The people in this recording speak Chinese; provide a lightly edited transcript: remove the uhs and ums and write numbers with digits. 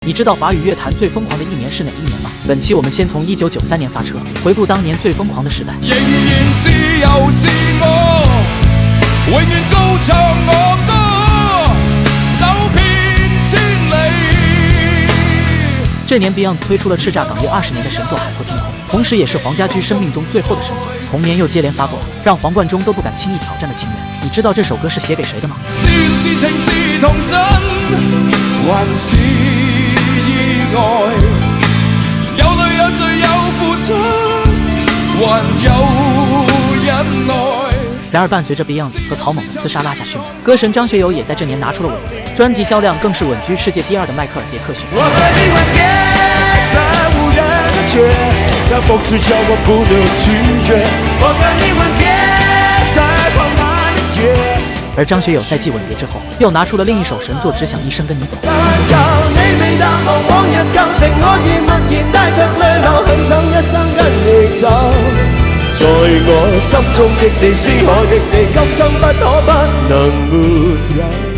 你知道华语乐坛最疯狂的一年是哪一年吗？本期我们先从1993年发车，回顾当年最疯狂的时代。仍然自由自我，永远高唱我歌，走遍千里。这年 Beyond 推出了叱咤港乐20年的神作《海阔天空》，同时也是黄家驹生命中最后的神作。同年又接连发过让黄贯中都不敢轻易挑战的《情缘》。你知道这首歌是写给谁的吗？是情是童真，还是意外？有淚有罪有付出，還有忍耐。然而伴隨着 Beyond 和草蜢的厮殺拉下序幕，歌神張學友也在這年拿出了穩定，專輯銷量更是穩居世界第2的邁克爾·傑克遜。我和你吻別在無人的街，讓風吹敲我不能拒絕。我和你吻別在狂瀾的夜。而張學友在繼吻別之後，又拿出了另一首神作《只想一生跟你走》。但求你未淡忘往日舊情，我已默然帶着淚流，很想一生跟你走。在我心中的你，思海的你，今生不可不能沒有。